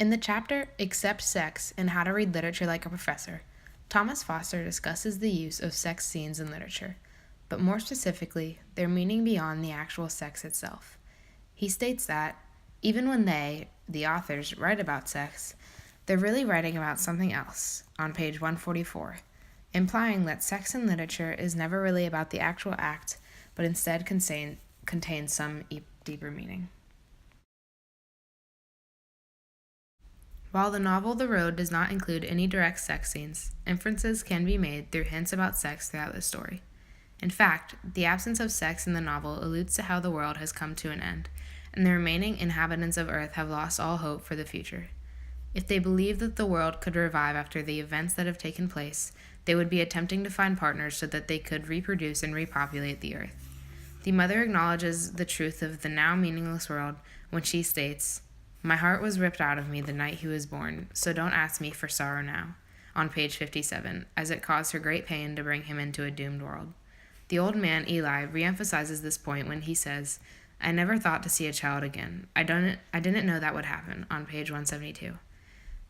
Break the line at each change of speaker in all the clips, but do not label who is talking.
In the chapter Accept Sex and How to Read Literature Like a Professor, Thomas Foster discusses the use of sex scenes in literature, but more specifically, their meaning beyond the actual sex itself. He states that, even when they, the authors, write about sex, they're really writing about something else, on page 144, implying that sex in literature is never really about the actual act, but instead contains some deeper meaning. While the novel The Road does not include any direct sex scenes, inferences can be made through hints about sex throughout the story. In fact, the absence of sex in the novel alludes to how the world has come to an end, and the remaining inhabitants of Earth have lost all hope for the future. If they believed that the world could revive after the events that have taken place, they would be attempting to find partners so that they could reproduce and repopulate the Earth. The mother acknowledges the truth of the now meaningless world when she states, "My heart was ripped out of me the night he was born, so don't ask me for sorrow now," on page 57, as it caused her great pain to bring him into a doomed world. The old man, Eli, reemphasizes this point when he says, "I never thought to see a child again. I didn't know that would happen," on page 172.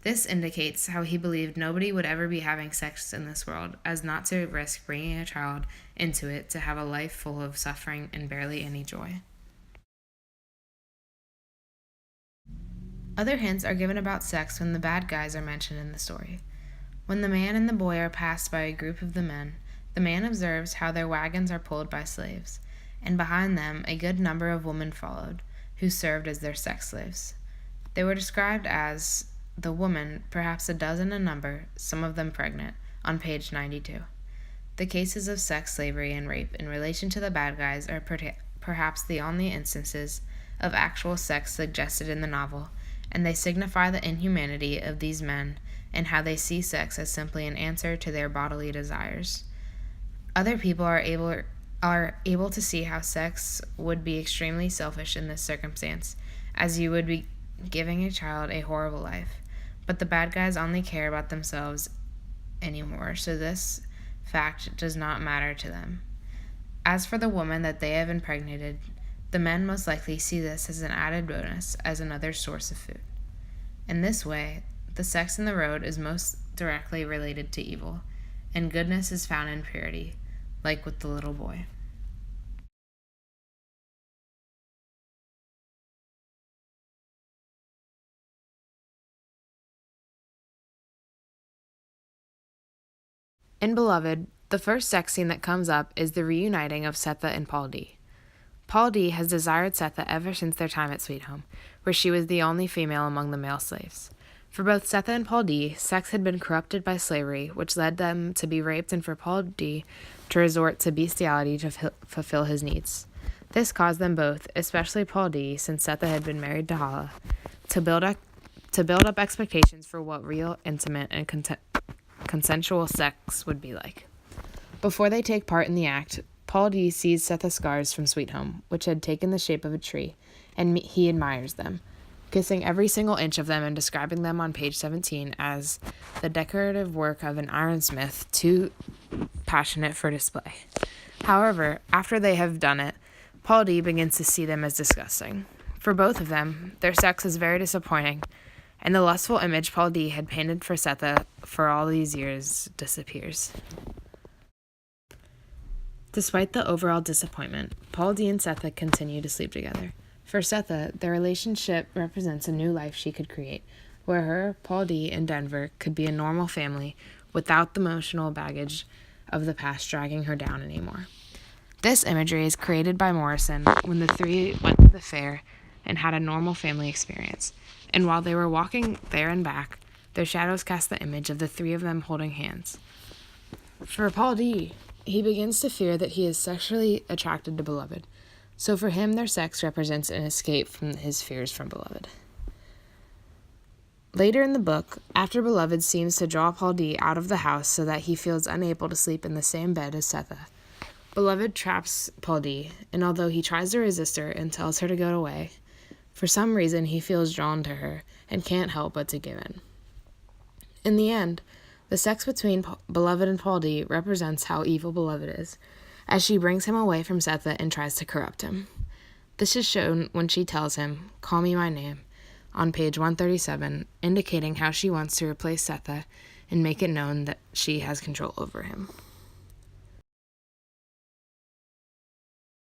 This indicates how he believed nobody would ever be having sex in this world, as not to risk bringing a child into it to have a life full of suffering and barely any joy. Other hints are given about sex when the bad guys are mentioned in the story. When the man and the boy are passed by a group of the men, the man observes how their wagons are pulled by slaves, and behind them a good number of women followed, who served as their sex slaves. They were described as the women, perhaps a dozen in number, some of them pregnant, on page 92. The cases of sex slavery and rape in relation to the bad guys are perhaps the only instances of actual sex suggested in the novel, and they signify the inhumanity of these men and how they see sex as simply an answer to their bodily desires. Other people are able to see how sex would be extremely selfish in this circumstance, as you would be giving a child a horrible life. But the bad guys only care about themselves anymore, so this fact does not matter to them. As for the woman that they have impregnated, the men most likely see this as an added bonus, as another source of food. In this way, the sex in the road is most directly related to evil, and goodness is found in purity, like with the little boy. In Beloved, the first sex scene that comes up is the reuniting of Sethe and Paul D. Paul D has desired Sethe ever since their time at Sweet Home, where she was the only female among the male slaves. For both Sethe and Paul D, sex had been corrupted by slavery, which led them to be raped, and for Paul D to resort to bestiality to fulfill his needs. This caused them both, especially Paul D, since Sethe had been married to Hala, to build up expectations for what real, intimate, and consensual sex would be like. Before they take part in the act, Paul D sees Sethe's scars from Sweet Home, which had taken the shape of a tree, and he admires them, kissing every single inch of them and describing them on page 17 as the decorative work of an ironsmith too passionate for display. However, after they have done it, Paul D begins to see them as disgusting. For both of them, their sex is very disappointing, and the lustful image Paul D had painted for Sethe for all these years disappears. Despite the overall disappointment, Paul D and Sethe continue to sleep together. For Sethe, their relationship represents a new life she could create, where her, Paul D, and Denver could be a normal family without the emotional baggage of the past dragging her down anymore. This imagery is created by Morrison when the three went to the fair and had a normal family experience, and while they were walking there and back, their shadows cast the image of the three of them holding hands. For Paul D, he begins to fear that he is sexually attracted to Beloved, so for him their sex represents an escape from his fears from Beloved. Later in the book, after Beloved seems to draw Paul D out of the house so that he feels unable to sleep in the same bed as Sethe, Beloved traps Paul D, and although he tries to resist her and tells her to go away, for some reason he feels drawn to her and can't help but to give in. In the end, the sex between Beloved and Paul D represents how evil Beloved is, as she brings him away from Sethe and tries to corrupt him. This is shown when she tells him, "Call me my name," on page 137, indicating how she wants to replace Setha and make it known that she has control over him.